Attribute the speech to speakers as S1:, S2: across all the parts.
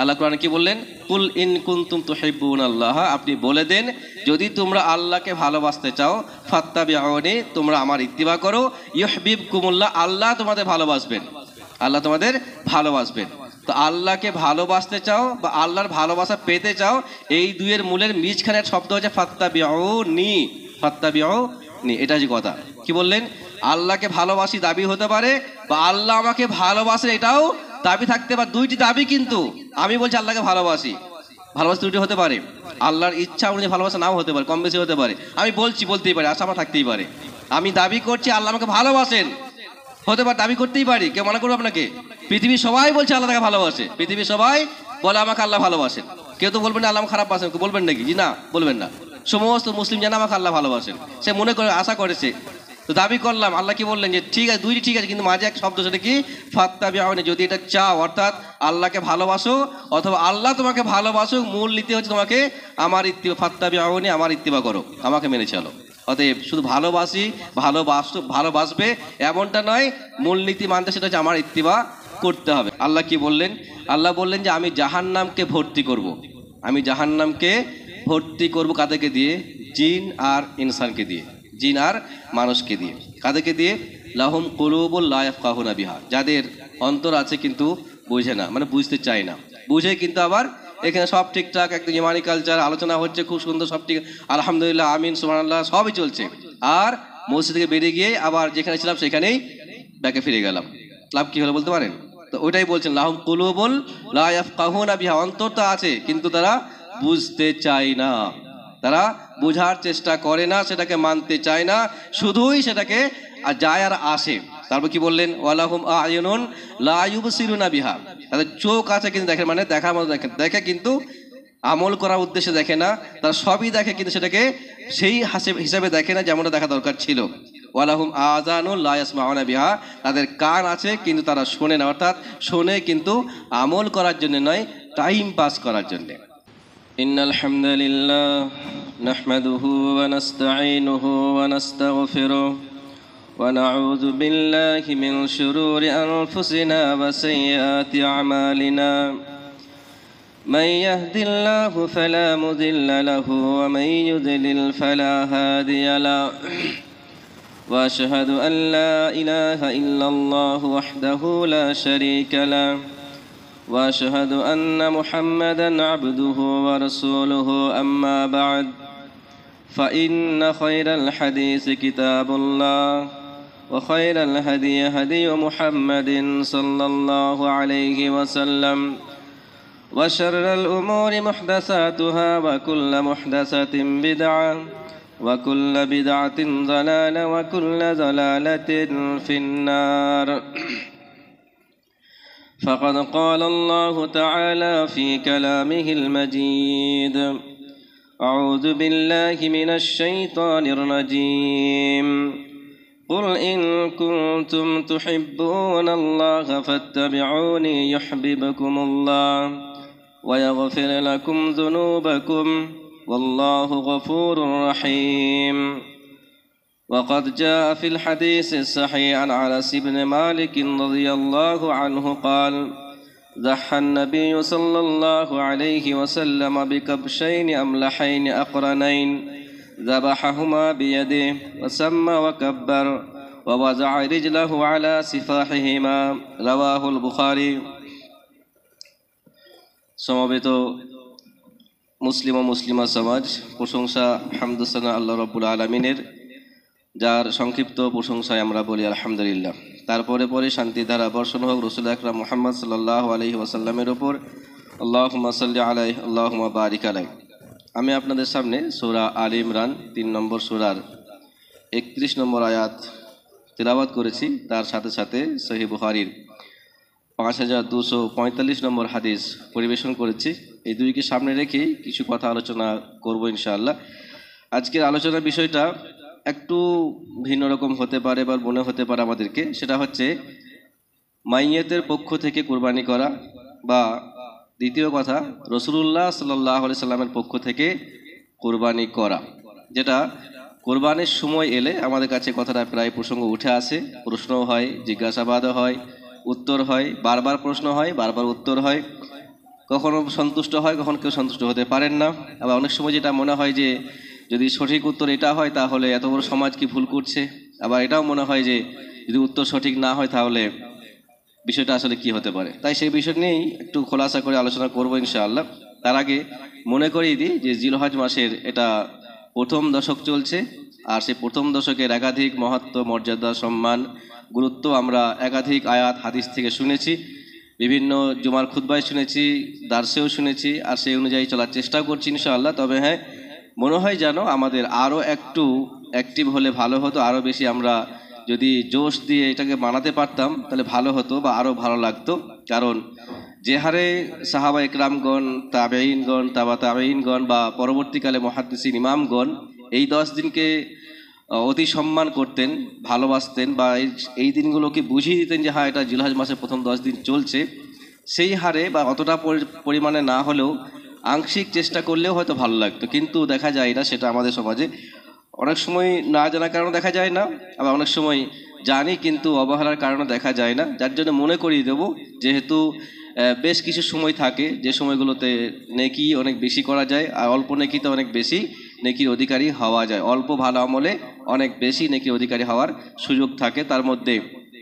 S1: আল্লাহ কোরআনে কি বললেন? কুল ইন কুনতুম তুহিব্বুনাল্লাহ, আপনি বলে দেন যদি তোমরা আল্লাহকে ভালোবাসতে চাও, ফাত্তাবিউনি, তোমরা আমার ইত্তিবা করো, ইউহিব্বুকুমুল্লাহ, আল্লাহ তোমাদের ভালোবাসবেন, আল্লাহ তোমাদের ভালোবাসবেন। তো আল্লাহকে ভালোবাসতে চাও বা আল্লাহর ভালোবাসা পেতে চাও, এই দুইয়ের মূলের মাঝখানে একটা শব্দ হচ্ছে ফাত্তাবিউনি, ফাত্তাবিউনি, এটা যে কথা। কি বললেন? আল্লাহকে ভালোবাসি দাবি হতে পারে, বা আল্লাহ আমাকে ভালোবাসে এটাও দাবি থাকতে পারে। দুইটি দাবি, কিন্তু আমি বলছি আল্লাহকে ভালোবাসি, ভালোবাসা দুটি হতে পারে। আল্লাহর ইচ্ছা অনুযায়ী ভালোবাসা নাও হতে পারে, কম বেশি হতে পারে। আমি বলছি, বলতেই পারি, আশা আমার থাকতেই পারে। আমি দাবি করছি আল্লাহ আমাকে ভালোবাসেন, হতে পারে, দাবি করতেই পারি। কেউ মনে করবো আপনাকে? পৃথিবীর সবাই বলছে আল্লাহ তাকে ভালোবাসে, পৃথিবীর সবাই বলে আমাকে আল্লাহ ভালোবাসেন। কেউ তো বলবেন না আল্লাহ খারাপ বাসেন, বলবেন নাকি? জি না, বলবেন না। সমস্ত মুসলিম যেন আমাকে আল্লাহ ভালোবাসেন, সে মনে করে, আশা করেছে। তো দাবি করলাম, আল্লাহ কি বললেন? যে ঠিক আছে, দুইটি ঠিক আছে, কিন্তু মাঝে এক শব্দ, সেটা কি? ফাত্তাবিউনি। যদি এটা চাও, অর্থাৎ আল্লাহকে ভালোবাসো অথবা আল্লাহ তোমাকে ভালোবাসুক, মূল নীতি হচ্ছে তোমাকে আমার ইত্তিবা, ফাত্তাবিউনি, আমার ইত্তিবা করো, আমাকে মেনে চলো। অতএব শুধু ভালোবাসি, ভালোবাসবে এমনটা নয়, মূলনীতি মানতে সেটা হচ্ছে আমার ইত্তিবা করতে হবে। আল্লাহ কি বললেন? আল্লাহ বললেন যে আমি জাহান্নামকে ভর্তি করব, আমি জাহান্নামকে ভর্তি করব কাদেরকে দিয়ে? জিন আর ইনসানকে দিয়ে, জিন আর মানুষকে দিয়ে। কাদেরকে দিয়ে? লাহুম কুলুবুল লা ইয়াফকাহুনা বিহা, যাদের অন্তর আছে কিন্তু বুঝে না, মানে বুঝতে চায় না, বুঝে কিন্তু আবার এখানে সব ঠিকঠাক, একদম ইমানি কালচার আলোচনা হচ্ছে, খুব সুন্দর, সব ঠিক, আলহামদুলিল্লাহ, আমিন, সুবহানাল্লাহ, সবই চলছে। আর মসজিদ থেকে বেরিয়ে গিয়ে আবার যেখানে ছিলাম সেখানেই ব্যাকে ফিরে গেলাম। লাভ কি হলো বলতে পারেন? তো ওইটাই বলছেন, লাহুম কুলুবুল লা ইয়াফকাহুনা বিহা, অন্তরটা আছে কিন্তু তারা বুঝতে চায় না, তারা বোঝার চেষ্টা করে না, সেটাকে মানতে চায় না, শুধুই সেটাকে যায় আর আসে। তারপর কি বললেন? ওয়ালাহুম আয়ুনুন লা ইউবসিরুনা বিহা, তাদের চোখ আছে কিন্তু দেখে, মানে দেখার মতো দেখে, দেখে কিন্তু আমল করার উদ্দেশ্যে দেখে না। তারা সবই দেখে কিন্তু সেটাকে সেই হিসাবে দেখে না যেমনটা দেখা দরকার ছিল। ওয়ালাহুম আযানুন লা ইয়াসমাউনা বিহা, তাদের কান আছে কিন্তু তারা শোনে না, অর্থাৎ শোনে কিন্তু আমল করার জন্য নয়, টাইম পাস করার জন্য। ইন্নাল হামদালিল্লাহ নাহমাদুহু ওয়া নাস্তাঈনুহু ওয়া নাস্তাগফিরুহু ونعوذ بالله من شرور أنفسنا وسيئات أعمالنا من يهد الله فلا مضل له ومن يضلل فلا هادي له وأشهد أن لا إله إلا الله وحده لا شريك له وأشهد أن محمدا عبده ورسوله أما بعد فإن خير الحديث كتاب الله وخير الهدي هدي محمد صلى الله عليه وسلم وشر الأمور محدثاتها وكل محدثة بدعة وكل بدعة ضلالة وكل ضلالة في النار فقد قال الله تعالى في كلامه المجيد أعوذ بالله من الشيطان الرجيم قل إن كنتم تحبون الله فاتبعوني يحببكم الله ويغفر لكم ذنوبكم والله غفور رحيم وقد جاء في الحديث الصحيح عن أنس بن مالك رضي الله عنه قال ضحى النبي صلى الله عليه وسلم بكبشين أملحين أقرنين ذبحهما بيده وسمى وكبر ووضع رجله على سفاحهما رواه البخاري সমবেত মুসলিম ও মুসলিমা সমাজ, প্রশংসা হামদুসানা আল্লাহ রাব্বুল আলামিনের, যার সংক্ষিপ্ত প্রশংসায় আমরা বলি আলহামদুলিল্লাহ। তারপরে পরে শান্তি ধারা বর্ষণ হোক রাসূল আকরাম মুহাম্মদ সাল্লাল্লাহু আলাইহি ওয়াসাল্লামের উপর। আল্লাহুম্মা সাল্লি আলাইহি আল্লাহুম্মা বারিক আলাইহি। আমি আপনাদের সামনে সূরা আলে ইমরান 3 নম্বর সূরার 31 নম্বর আয়াত তিলাওয়াত করেছি, তার সাথে সাথে সহিহ বুখারীর 5245 নম্বর হাদিস পরিবেশন করেছি। এই দুইকে সামনে রেখে কিছু কথা আলোচনা করব ইনশাআল্লাহ। আজকের আলোচনার বিষয়টা একটু ভিন্ন রকম হতে পারে বা মনে হতে পারে আমাদেরকে, সেটা হচ্ছে মাইয়াতের পক্ষ থেকে কুরবানি করা, বা দ্বিতীয় কথা রাসূলুল্লাহ সাল্লাল্লাহু আলাইহি সাল্লামের পক্ষ থেকে কুরবানি করা, যেটা কুরবানির সময় এলে আমাদের কাছে কথাটা প্রায় প্রসঙ্গ উঠে আসে, প্রশ্ন হয়, জিজ্ঞাসাবাদ হয়, উত্তর হয়, বারবার প্রশ্ন হয়, বারবার উত্তর হয়। কখনো সন্তুষ্ট হয়, কখনো কেউ সন্তুষ্ট হতে পারেন না। আবার অনেক সময় যেটা মনে হয় যে যদি সঠিক উত্তর এটা হয় তাহলে এত বড় সমাজ কি ভুল করছে, আবার এটাও মনে হয় যে যদি উত্তর সঠিক না হয় তাহলে বিষয়টা আসলে কি হতে পারে। তাই সেই বিষয় নিয়েই একটু খোলাসা করে আলোচনা করবো ইনশাআল্লাহ। তার আগে মনে করিয়ে দিই যে জিলহজ মাসের এটা প্রথম দশক চলছে, আর সেই প্রথম দশকের একাধিক মহত্ব, মর্যাদা, সম্মান, গুরুত্ব আমরা একাধিক আয়াত হাদিস থেকে শুনেছি, বিভিন্ন জুমার খুতবায় শুনেছি, দার্সেও শুনেছি, আর সেই অনুযায়ী চলার চেষ্টাও করছি ইনশাআল্লাহ। তবে হ্যাঁ, মনে হয় যেন আমাদের আরও একটু অ্যাক্টিভ হলে ভালো হতো, আরও বেশি আমরা যদি জোশ দিয়ে এটাকে বানাতে পারতাম তাহলে ভালো হতো বা আরও ভালো লাগতো। কারণ যে হারে সাহাবা একরামগণ, তাবেঈনগণ, তাবা তাবেঈনগণ বা পরবর্তীকালে মুহাদ্দিসিন ইমামগণ এই 10 দিনকে অতি সম্মান করতেন, ভালোবাসতেন, বা এই দিনগুলোকে বুঝিয়ে দিতেন যে হ্যাঁ এটা জিলহজ মাসের প্রথম 10 দিন চলছে, সেই হারে বা অতটা পরিমাণে না হলেও আংশিক চেষ্টা করলেও হয়তো ভালো লাগতো। কিন্তু দেখা যায় না সেটা আমাদের সমাজে। অনেক সময় না জানার কারণে দেখা যায় না, আবার অনেক সময় জানি কিন্তু অবহেলার কারণে দেখা যায় না। যার জন্য মনে করিয়ে দেবো, যেহেতু বেশ কিছু সময় থাকে যে সময়গুলোতে নেকি অনেক বেশি করা যায়, আর অল্প নেকিতে অনেক বেশি নেকির অধিকারী হওয়া যায়। অল্প ভালো আমলে অনেক বেশি নেকির অধিকারী হওয়ার সুযোগ থাকে, তার মধ্যে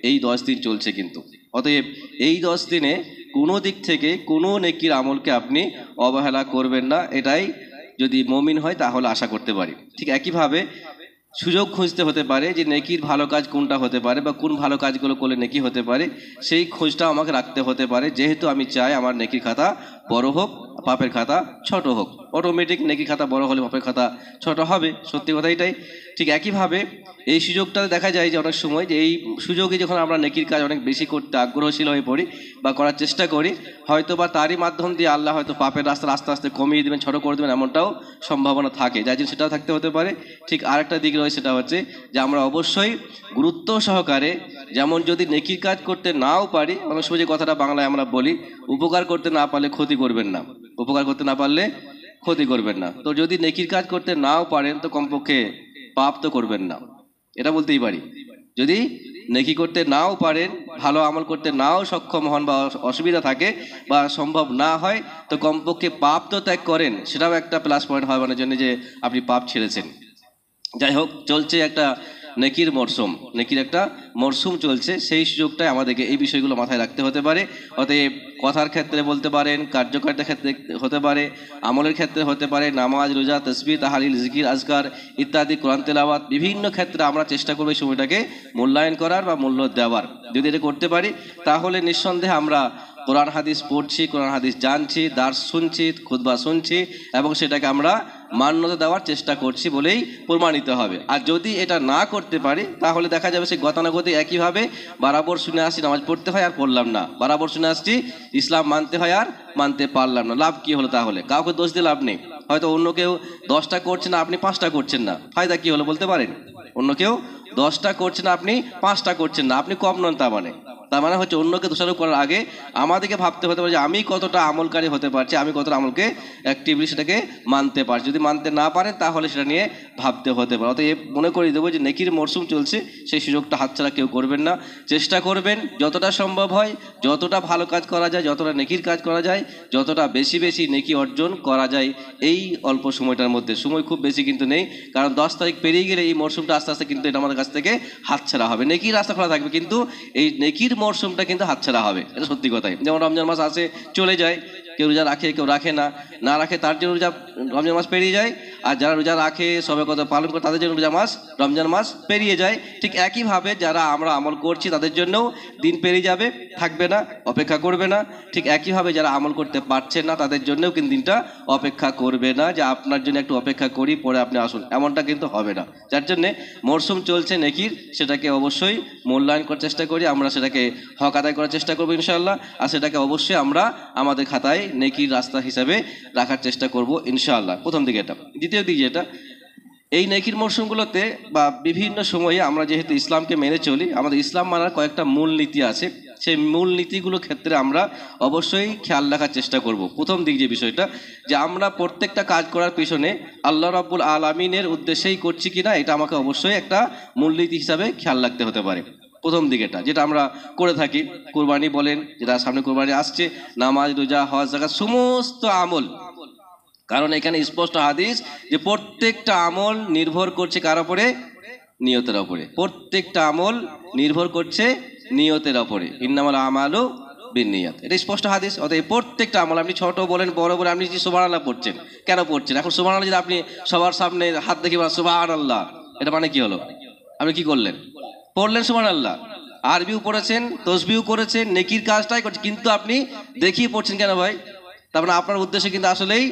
S1: এই 10 দিন চলছে কিন্তু। অতএব এই 10 দিনে কোনো দিক থেকে কোনো নেকির আমলকে আপনি অবহেলা করবেন না, এটাই যদি মুমিন হয় তাহলে আশা করতে পারি। ঠিক একইভাবে সুযোগ খুঁজতে হতে পারে যে নেকির ভালো কাজ কোনটা হতে পারে বা কোন ভালো কাজগুলো করলে নেকি হতে পারে, সেই খোঁজটাও আমাকে রাখতে হতে পারে। যেহেতু আমি চাই আমার নেকির খাতা বড় হোক, পাপের খাতা ছোট হোক। অটোমেটিক নেকির খাতা বড় হলে পাপের খাতা ছোট হবে, সত্যি কথা এটাই। ঠিক একইভাবে এই সুযোগটা দেখা যায় যে অনেক সময় যে এই সুযোগে যখন আমরা নেকির কাজ অনেক বেশি করতে আগ্রহশীল হয়ে পড়ি বা করার চেষ্টা করি, হয়তো বা তারই মাধ্যম দিয়ে আল্লাহ হয়তো পাপের রাস্তা আস্তে আস্তে কমিয়ে দেবেন, ছোট করে দেবেন, এমনটাও সম্ভাবনা থাকে, যার জন্য সেটাও থাকতে হতে পারে। ঠিক আরেকটা দিক রয়েছে, সেটা হচ্ছে যে আমরা অবশ্যই গুরুত্ব সহকারে, যেমন যদি নেকির কাজ করতে নাও পারি, অনেক সময় যে কথাটা বাংলায় আমরা বলি, উপকার করতে না পারলে ক্ষতি করবেন না, উপকার করতে না পারলে ক্ষতি করবেন না। তো যদি নেকির কাজ করতে নাও পারেন তো কমপক্ষে পাপ তো করবেন না, এটা বলতেই পারি। যদি নেকি করতে নাও পারেন, ভালো আমল করতে নাও সক্ষম হন বা অসুবিধা থাকে বা সম্ভব না হয়, তো কমপক্ষে পাপ তো ত্যাগ করেন, সেটাও একটা প্লাস পয়েন্ট হয় মানে জন্য যে আপনি পাপ ছেড়েছেন। যাই হোক, চলছে একটা নেকির মরশুম, নেকির একটা মরশুম চলছে, সেই সুযোগটাই আমাদেরকে এই বিষয়গুলো মাথায় রাখতে হতে পারে। অতএব কথার ক্ষেত্রে বলতে পারেন, কার্যকারিতার ক্ষেত্রে হতে পারে, আমলের ক্ষেত্রে হতে পারে, নামাজ, রোজা, তাসবিহ, তাহলিল, জিকির, আজকার ইত্যাদি, কোরআন তেলাওয়াত, বিভিন্ন ক্ষেত্রে আমরা চেষ্টা করব এই সময়টাকে মূল্যায়ন করার বা মূল্য দেওয়ার। যদি এটা করতে পারি তাহলে নিঃসন্দেহে আমরা কোরআন হাদিস পড়ছি, কোরআন হাদিস জানছি, দার্স শুনছি, খুতবা শুনছি, এবং সেটাকে আমরা মান্যতা দেওয়ার চেষ্টা করছি বলেই প্রমাণিত হবে। আর যদি এটা না করতে পারি তাহলে দেখা যাবে সেই গতানুগতিক একইভাবে বারাবর শুনে আসছি নামাজ পড়তে হয় আর পড়লাম না, বারাবর শুনে আসছি ইসলাম মানতে হয় আর মানতে পারলাম না। লাভ কি হলো তাহলে? কাউকে দোষ দিয়ে লাভ নেই। হয়তো অন্য কেউ 10টা করছে না, আপনি 5টা করছেন না, ফায়দা কি হলো বলতে পারেন? অন্য কেউ 10টা করছে না, আপনি 5টা করছেন না, আপনি কম নন। তার মানে হচ্ছে অন্যকে দোষারোপ করার আগে আমাদেরকে ভাবতে হতে পারে যে আমি কতটা আমলকারী হতে পারছি, আমি কতটা আমলকে অ্যাক্টিভলি সেটাকে মানতে পারছি। যদি মানতে না পারেন তাহলে সেটা নিয়ে ভাবতে হতে পারে। অতএব মনে করিয়ে দেবো যে নেকির মরশুম চলছে, সেই সুযোগটা হাতছাড়া কেউ করবেন না। চেষ্টা করবেন যতটা সম্ভব হয়, যতটা ভালো কাজ করা যায়, যতটা নেকির কাজ করা যায়, যতটা বেশি বেশি নেকি অর্জন করা যায় এই অল্প সময়টার মধ্যে। সময় খুব বেশি কিন্তু নেই, কারণ 10 তারিখ পেরিয়ে গেলে এই মরশুমটা আস্তে আস্তে কিন্তু এটা আমাদের কাছ থেকে হাতছাড়া হবে। নেকির রাস্তা খোলা থাকবে কিন্তু এই নেকির মরশুমটা কিন্তু হাতছাড়া হবে, এটা সত্যি কথাই। যেমন রমজান মাস আসে চলে যায়, কেউ রোজা রাখে, কেউ রাখে না, না রাখে তার জন্য রমজান মাস পেরিয়ে যায়, আর যারা রোজা রাখে, সবে কথা পালন করে, তাদের জন্য রমজান মাস পেরিয়ে যায়। ঠিক একইভাবে যারা আমরা আমল করছি তাদের জন্যও দিন পেরিয়ে যাবে, থাকবে না, অপেক্ষা করবে না। ঠিক একইভাবে যারা আমল করতে পারছেন না তাদের জন্যও কিন্তু দিনটা অপেক্ষা করবে না, যে আপনার জন্য একটু অপেক্ষা করি পরে আপনি আসুন, এমনটা কিন্তু হবে না। যার জন্যে মরশুম চলছে নেকির, সেটাকে অবশ্যই মূল্যায়ন করার চেষ্টা করি, আমরা সেটাকে হক আদায় করার চেষ্টা করবো ইনশাআল্লাহ, আর সেটাকে অবশ্যই আমরা আমাদের খাতায় নেকির রাস্তা হিসাবে রাখার চেষ্টা করব ইনশাআল্লাহ। প্রথম দিকে এটা। দ্বিতীয় দিক যেটা, এই নেকির মরশুমগুলোতে বা বিভিন্ন সময়ে আমরা যেহেতু ইসলামকে মেনে চলি, আমাদের ইসলাম মানার কয়েকটা মূল নীতি আছে, সেই মূল নীতিগুলোর ক্ষেত্রে আমরা অবশ্যই খেয়াল রাখার চেষ্টা করব। প্রথম দিক যে বিষয়টা, যে আমরা প্রত্যেকটা কাজ করার পিছনে আল্লাহ রাব্বুল আলামিনের উদ্দেশ্যেই করছি কিনা, এটা আমাকে অবশ্যই একটা মূলনীতি হিসাবে খেয়াল রাখতে হতে পারে। প্রথম দিকেটা যেটা আমরা করে থাকি, কুরবানি বলেন, যেটা সামনে কুরবানি আসছে, নামাজ, রোজা, হজ, যাকাত, সমস্ত আমল। কারণ এখানে স্পষ্ট হাদিস যে প্রত্যেকটা আমল নির্ভর করছে কার উপরে? নিয়তের উপরে। প্রত্যেকটা আমল নির্ভর করছে নিয়তের উপরে। ইন্নামাল আমালু বিন্নিয়াত, এটা স্পষ্ট হাদিস। অতএব প্রত্যেকটা আমল, আপনি ছোট বলেন বড় বলেন, আপনি যে সুবহানাল্লাহ পড়ছেন, কেন পড়ছেন? এখন সুবহানাল্লাহ যদি আপনি সবার সামনে হাত দেখে বলেন সুবহানাল্লাহ, এটা মানে কি হলো? আপনি কি করলেন? পড়লেন সুবহানাল্লাহ, আরবিও পড়েছেন, তসবিও করেছেন, নেকির কাজটাই করছেন, কিন্তু আপনি দেখিয়ে পড়ছেন কেন ভাই? তার মানে আপনার উদ্দেশ্য কিন্তু আসলেই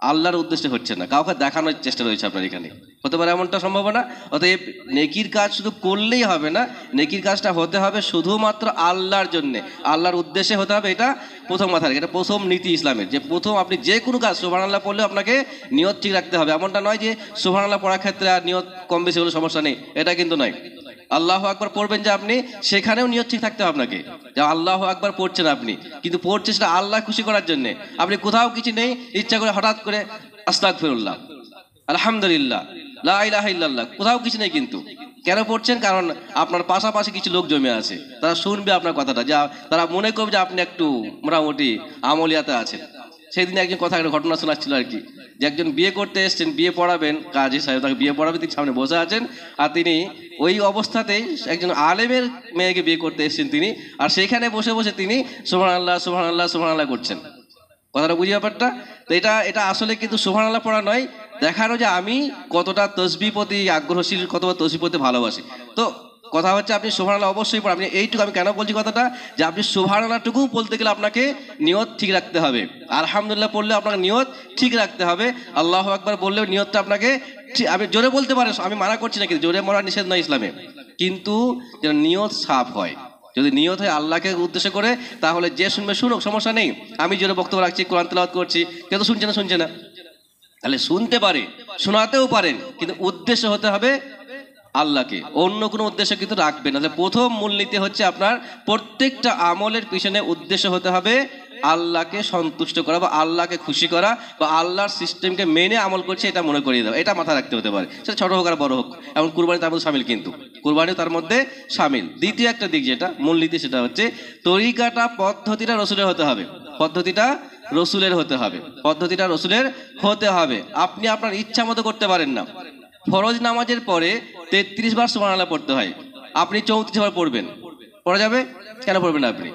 S1: আল্লাহর উদ্দেশ্যে হচ্ছে না, কাউকে দেখানোর চেষ্টা রয়েছে আপনার এখানে। হতে পারে এমনটা সম্ভাবনা। অতএব নেকির কাজ শুধু করলেই হবে না, নেকির কাজটা হতে হবে শুধুমাত্র আল্লাহর জন্যে, আল্লাহর উদ্দেশ্যে হতে হবে। এটা প্রথম মাথা রেখে, এটা প্রথম নীতি ইসলামের, যে প্রথম আপনি যে কোনো কাজ সুবহানাল্লাহ পড়লেও আপনাকে নিয়ত ঠিক রাখতে হবে। এমনটা নয় যে সুবহানাল্লাহ পড়ার ক্ষেত্রে আর নিয়ত কম বেশি হলে সমস্যা নেই, এটা কিন্তু নয়। আল্লাহু আকবার পড়বেন যে আপনি, সেখানেও নিয়ত ঠিক থাকতে হবে আপনাকে, যে আল্লাহু আকবার পড়ছেন আপনি, কিন্তু পড়ছেন সেটা আল্লাহ খুশি করার জন্য। আপনি কোথাও কিছু নেই, ইচ্ছা করে হঠাৎ করে আস্তাগফিরুল্লাহ, আলহামদুলিল্লাহ, লা ইলাহা ইল্লাল্লাহ, কোথাও কিছু নেই, কিন্তু কেন পড়ছেন? কারণ আপনার পাশাপাশি কিছু লোক জমে আছে, তারা শুনবে আপনার কথাটা, যা তারা মনে করবে যে আপনি একটু মোটামুটি আমলিয়াতে আছেন। সেদিন একজন কথা, একটা ঘটনা শোনাচ্ছিল আর কি, যে একজন বিয়ে করতে এসছেন, বিয়ে পড়াবেন, কাজী সাহেব তাকে বিয়ে পড়াবেন, তিনি সামনে বসে আছেন, আর তিনি ওই অবস্থাতেই একজন আলেমের মেয়েকে বিয়ে করতে এসছেন তিনি, আর সেখানে বসে বসে তিনি সুবহানাল্লাহ সুবহানাল্লাহ সুবহানাল্লাহ করছেন। কথাটা বুঝি ব্যাপারটা? তো এটা আসলে কিন্তু সুবহানাল্লাহ পড়া নয়, দেখানো যে আমি কতটা তসবিহ প্রতি আগ্রহশীল, কতটা তসবিহ প্রতি ভালোবাসি। তো কথা হচ্ছে আপনি সুবহানাল্লাহ অবশ্যই পড়েন। আপনি এইটুকু, আমি কেন বলছি কথাটা, যে আপনি সুবহানাল্লাহটুকু বলতে গেলে আপনাকে নিয়ত ঠিক রাখতে হবে। আলহামদুলিল্লাহ পড়লে আপনাকে নিয়ত ঠিক রাখতে হবে। আল্লাহু আকবার বললেও নিয়তটা আপনাকে, আপনি জোরে বলতে পারেন, আমি মানা করছি না, কিন্তু জোরে মরা নিষেধ নয় ইসলামে, কিন্তু যেন নিয়ত সাফ হয়। যদি নিয়ত হয় আল্লাহকে উদ্দেশ্য করে, তাহলে যে শুনবে শুনুক, সমস্যা নেই। আমি জোরে বক্তব্য রাখছি, কোরআন তেলাওয়াত করছি, কেউ তো শুনছে না, তাহলে শুনতে পারে, শোনাতেও পারেন, কিন্তু উদ্দেশ্য হতে হবে আল্লাহকে, অন্য কোনো উদ্দেশ্য কিন্তু রাখবেন না। প্রথম মূলনীতি হচ্ছে আপনার প্রত্যেকটা আমলের পিছনে উদ্দেশ্য হতে হবে আল্লাহকে সন্তুষ্ট করা, বা আল্লাহকে খুশি করা, বা আল্লাহর সিস্টেমকে মেনে আমল করছে এটা মনে করিয়ে দেওয়া। এটা মাথায় রাখতে হতে পারে, সেটা ছোট হোক আর বড় হোক। এমন কুরবানি তার মধ্যে সামিল, কিন্তু কুরবানিও তার মধ্যে সামিল। দ্বিতীয় একটা দিক যেটা মূলনীতি, সেটা হচ্ছে তরিকাটা, পদ্ধতিটা রসুলের হতে হবে, পদ্ধতিটা রসুলের হতে হবে, পদ্ধতিটা রসুলের হতে হবে। আপনি আপনার ইচ্ছা মতো করতে পারেন না। ফরজ নামাজের পরে 33 বার সুবহানাল্লাহ পড়তে হয়, আপনি 34 বার পড়বেন, পড়া যাবে? কেন পড়বেন না? আপনি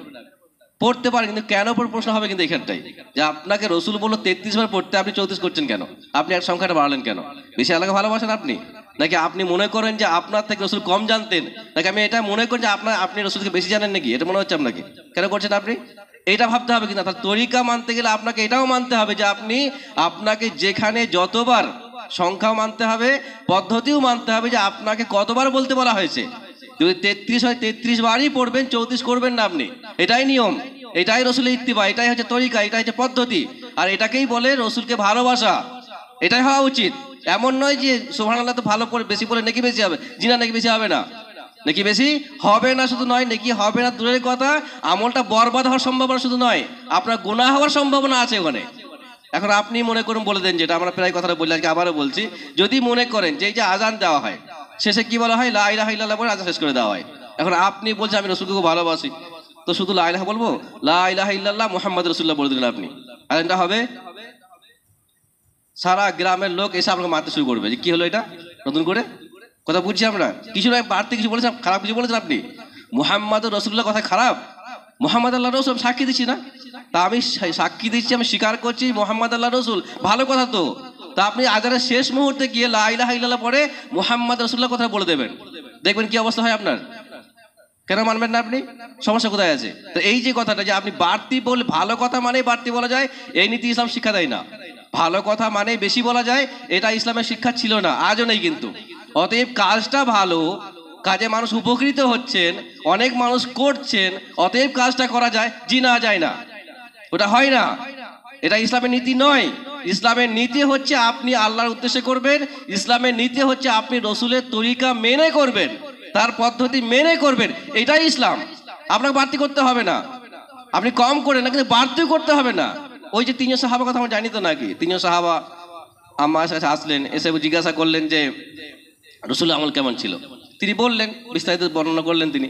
S1: পড়তে পারেন, কিন্তু কেন প্রশ্ন হবে কিন্তু এখানটাই, যে আপনাকে রসুল বললো 33 বার পড়তে, আপনি 34 করছেন কেন? আপনি এক সংখ্যাটা বাড়ালেন কেন? বেশি আল্লাহকে ভালোবাসেন আপনি, নাকি আপনি মনে করেন যে আপনার থেকে রসুল কম জানতেন, নাকি আমি এটা মনে করি যে আপনি রসুলকে বেশি জানেন নাকি? এটা মনে হচ্ছে আপনাকে, কেন করছেন আপনি? এটা ভাবতে হবে। কিন্তু তার তরিকা মানতে গেলে আপনাকে এটাও মানতে হবে যে আপনাকে যেখানে যতবার, সংখ্যাও মানতে হবে, পদ্ধতিও মানতে হবে, যে আপনাকে কতবার বলতে বলা হয়েছে। যদি 33 হয় 33 বারই পড়বেন, 34 করবেন না আপনি। এটাই নিয়ম, এটাই রসুলের ইত্তিবা, এটাই হচ্ছে তরিকা, এটাই হচ্ছে পদ্ধতি, আর এটাকেই বলে রসুলকে ভালোবাসা। এটাই হওয়া উচিত। এমন নয় যে সুবহানাল্লাহ তো ভালো পড়ে, বেশি পড়ে নাকি বেশি হবে, জিনা নাকি বেশি হবে না, নাকি বেশি হবে না। শুধু নয়, নাকি হবে না দূরের কথা, আমলটা বরবাদ হওয়ার সম্ভাবনা শুধু নয়, আপনার গুনাহ হওয়ার সম্ভাবনা আছে ওখানে। এখন আপনি মনে করুন, বলে দেন, যেটা আমরা প্রায় কথাটা বলছি, আজকে আবারও বলছি, যদি মনে করেন যে এই যে আজান দেওয়া হয়, শেষে কি বলা হয়? লা ইলাহা ইল্লাল্লাহ বলে আজান শেষ করে দেওয়া হয়। এখন আপনি বলছেন আমি রসুলকে খুব ভালোবাসি, তো শুধু লা ইলাহা বলবো? লা ইলাহা ইল্লাল্লাহ মুহাম্মদ রাসূলুল্লাহ বলে দিলেন আপনি, আজানটা হবে? সারা গ্রামের লোক এসে আপনাকে মারতে শুরু করবে, যে কি হলো এটা নতুন করে? কথা বুঝছি আমরা? কিছু নয়, বাড়তি কিছু বলেছেন, খারাপ কিছু বলেছেন আপনি? মুহাম্মদ রাসূলুল্লাহ কথা খারাপ? মুহাম্মদ আল্লাহ রসুল সাক্ষী দিচ্ছি না? তা আমি সাক্ষী দিচ্ছি, আমি স্বীকার করছি মুহাম্মদ আল্লাহ রসুল, ভালো কথা তো। তা আপনি আজানের শেষ মুহূর্তে গিয়ে লা ইলাহা ইল্লাল্লাহ পরে মুহাম্মদ রাসূলুল্লাহ কথা বলে দেবেন, দেখবেন কি অবস্থা হয় আপনার। কেন মানবেন না আপনি? সমস্যা কোথায় আছে? তো এই যে কথাটা, যে আপনি বাড়তি বলে, ভালো কথা মানে বাড়তি বলা যায়, এই নীতি ইসলাম শিক্ষা দেয় না। ভালো কথা মানে বেশি বলা যায়, এটা ইসলামের শিক্ষা ছিল না, আজও নেই কিন্তু। অতএব কাজটা ভালো, কাজে মানুষ উপকৃত হচ্ছেন, অনেক মানুষ করছেন, অতএব কাজটা করা যায়, জি না যায় না, ওটা হয় না। এটা ইসলামের নীতি নয়। ইসলামের নীতি হচ্ছে আপনি আল্লাহর উদ্দেশ্যে করবেন, ইসলামের নীতি হচ্ছে আপনি রসুলের তরিকা মেনে করবেন, তার পদ্ধতি মেনে করবেন, এটাই ইসলাম। আপনাকে বাড়তি করতে হবে না, আপনি কম করেন না, কিন্তু বাড়তিও করতে হবে না। ওই যে 3 সাহাবা কথা আমরা জানি তো নাকি? 3 সাহাবা আমার কাছে আসলেন, এসে জিজ্ঞাসা করলেন যে রসুলের আমল কেমন ছিল? তিনি বললেন, বিস্তারিত বর্ণনা করলেন তিনি।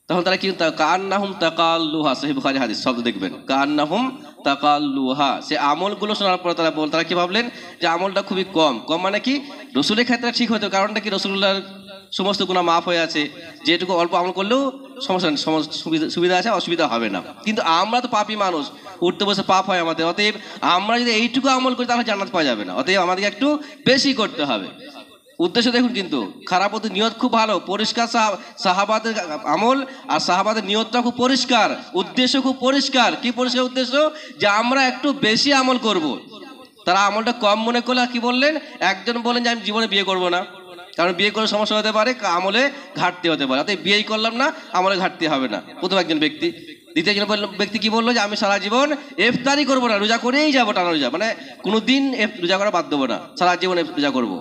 S1: তখন তারা কি, কান্নাহুম তাকাল্লুহা, সহিহ বুখারী হাদিস, শব্দ দেখবেন, কান্নাহুম তাকাল্লুহা। সে আমলগুলো শোনার পর তারা কি ভাবলেন যে আমলটা খুবই কম। কম মানে কি, রসুলের ক্ষেত্রে ঠিক হতো, কারণটা কি, রসুল্লাহর সমস্ত গুনাহ মাফ হয়ে আছে, যেটুকু অল্প আমল করলেও সমস্যা নেই, সুবিধা আছে, অসুবিধা হবে না। কিন্তু আমরা তো পাপী মানুষ, উঠতে বসে পাপ হয় আমাদের, অতএব আমরা যদি এইটুকু আমল করি তাহলে জান্নাত পাওয়া যাবে না, অতএব আমাদেরকে একটু বেশি করতে হবে। উদ্দেশ্য দেখুন, কিন্তু খারাপ হতে নিয়ত খুব ভালো, পরিষ্কার সাহাবাদের আমল আর সাহাবাদের নিয়তটা খুব পরিষ্কার, উদ্দেশ্য খুব পরিষ্কার। কি পরিষ্কার উদ্দেশ্য? যে আমরা একটু বেশি আমল করব। তারা আমলটা কম মনে করলে কি বললেন, একজন বলেন যে আমি জীবনে বিয়ে করব না, কারণ বিয়ে করে সমস্যা হতে পারে, আমলে ঘাটতি হতে পারে, অতএব বিয়েই করলাম না, আমলে ঘাটতি হবে না, প্রথম একজন ব্যক্তি। দ্বিতীয় একজন ব্যক্তি কি বললো, যে আমি সারা জীবন ইফতারি করবো না, রোজা করেই যাবো, টানা রোজা, মানে কোনোদিন রোজা করা বাদ দেবো না, সারা জীবন রোজা করবো।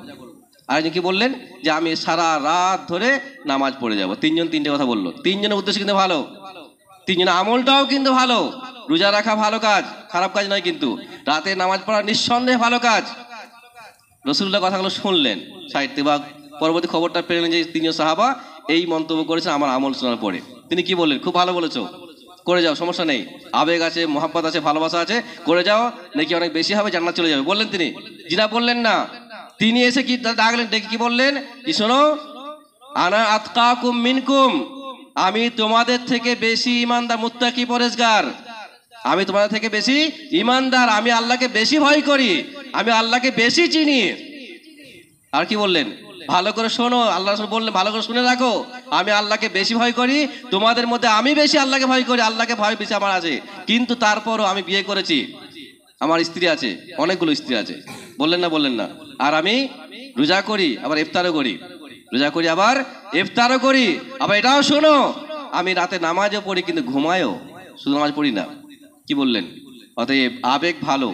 S1: আরেকজন কি বললেন, যে আমি সারা রাত ধরে নামাজ পড়ে যাব। তিনজন তিনটে কথা বললো, তিনজনের উদ্দেশ্য কিন্তু ভালো, তিনজনের আমলটাও কিন্তু ভালো। রোজা রাখা ভালো কাজ, খারাপ কাজ নয়, কিন্তু রাতে নামাজ পড়া নিঃসন্দেহে ভালো কাজ। রসুল্লাহ কথাগুলো শুনলেন সাহিত্যে, বা পরবর্তী খবরটা পেলেন যে তিনজন সাহাবা এই মন্তব্য করেছেন আমার আমল শোনার পরে। তিনি কি বললেন, খুব ভালো বলেছো, করে যাও, সমস্যা নেই, আবেগ আছে, মোহাব্বত আছে, ভালোবাসা আছে, করে যাও, নাকি অনেক বেশি হবে, জান্নাত চলে যাবে, বললেন তিনি। জিনা বললেন না, তিনি এসে কি ডাকলেন, ডেকে কি বললেন, কি শোনো, আনা আতকাকুম মিনকুম, আমি তোমাদের থেকে বেশি ঈমানদার, মুত্তাকি, পরেজগার, আমি তোমাদের থেকে বেশি ঈমানদার, আমি আল্লাহকে বেশি ভয় করি, আমি আল্লাহকে বেশি চিনি। আর কি বললেন, ভালো করে শোনো, আল্লাহ রাসূল বললেন ভালো করে শুনে রাখো, আমি আল্লাহকে বেশি ভয় করি, তোমাদের মধ্যে আমি বেশি আল্লাহকে ভয় করি, আল্লাহকে ভয় বেশি আমার আছে, কিন্তু তারপরও আমি বিয়ে করেছি, আমার স্ত্রী আছে, অনেকগুলো স্ত্রী আছে, বললেন না, বললেন না। আর আমি রোজা করি, আবার ইফতারও করি, রোজা করি আবার ইফতারও করি, আবার এটাও শোনো, আমি রাতে নামাজও পড়ি, কিন্তু ঘুমায়ও, শুধু নামাজ পড়ি না। কি বললেন, অতএব আবেগ ভালো,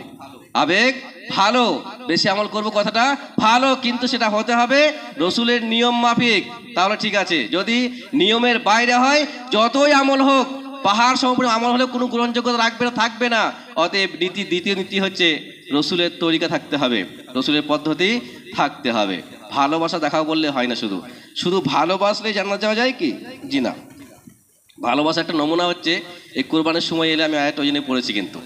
S1: আবেগ ভালো, বেশি আমল করব কথাটা ভালো, কিন্তু সেটা হতে হবে রসুলের নিয়ম মাফিক, তাহলে ঠিক আছে। যদি নিয়মের বাইরে হয়, যতই আমল হোক, পাহাড় সম্পূর্ণ আমল হলে কোনো গ্রহণযোগ্যতা রাখবে না, থাকবে না। অতএব দ্বিতীয় নীতি হচ্ছে রসুলের তরিকা থাকতে হবে, রসুলের পদ্ধতি থাকতে হবে। ভালোবাসা দেখাও বললে হয় না, শুধু শুধু ভালোবাসলে জান্নাত যাওয়া যায় কি? জি না। ভালোবাসা একটা নমুনা হচ্ছে, এই কোরবানের সময় এলে আমি আয়াত ওই জন্য পড়েছি, কিন্তু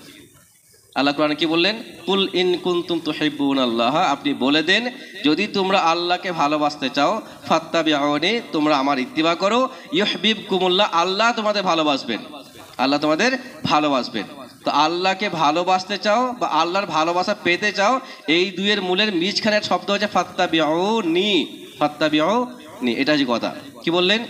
S1: আল্লাহ কোরআনে কি বললেন, কুল ইন কুনতুম তুহিব্বুনাল্লাহ, আপনি বলে দেন যদি তোমরা আল্লাহকে ভালোবাসতে চাও, ফাত্তাবিউনি, তোমরা আমার ইত্তিবা করো, ইউহিব্বুকুমুল্লাহ, আল্লাহ তোমাদের ভালোবাসবেন, আল্লাহ তোমাদের ভালোবাসবেন। তো আল্লাহকে ভালোবাসতে চাও বা আল্লাহর ভালোবাসা পেতে চাও, এই দুইয়ের মূলের মাঝখানে শব্দ হচ্ছে ফাত্তাবিউনি, ফাত্তাবিউনি, এটা যে কথা। কি বললেন,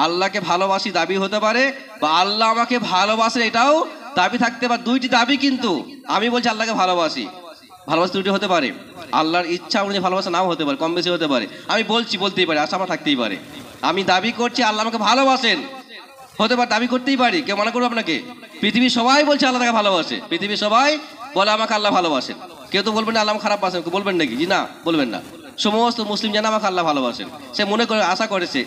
S1: আল্লাহকে ভালোবাসি দাবি হতে পারে, বা আল্লাহ আমাকে ভালোবাসে এটাও দাবি থাকতে পারে, দুইটি দাবি। কিন্তু আমি বলছি আল্লাহকে ভালোবাসি, ভালোবাসা দুটি হতে পারে, আল্লাহর ইচ্ছা অনুযায়ী ভালোবাসা নাও হতে পারে, কম বেশি হতে পারে, আমি বলতেই পারি, আশা আমার থাকতেই পারে। আমি দাবি করছি আল্লাহ আমাকে ভালোবাসেন, হতে পারে, দাবি করতেই পারি, কেউ মনে করবো আপনাকে? পৃথিবীর সবাই বলছে আল্লাহ তাকে ভালোবাসে, পৃথিবীর সবাই বলে আমাকে আল্লাহ ভালোবাসেন, কেউ তো বলবেন না আল্লাহ খারাপ বাসেন, বলবেন নাকি? জি না, বলবেন না। সমস্ত মুসলিম জানে আমাকে আল্লাহ ভালোবাসেন, সে মনে করে, আশা করেছে,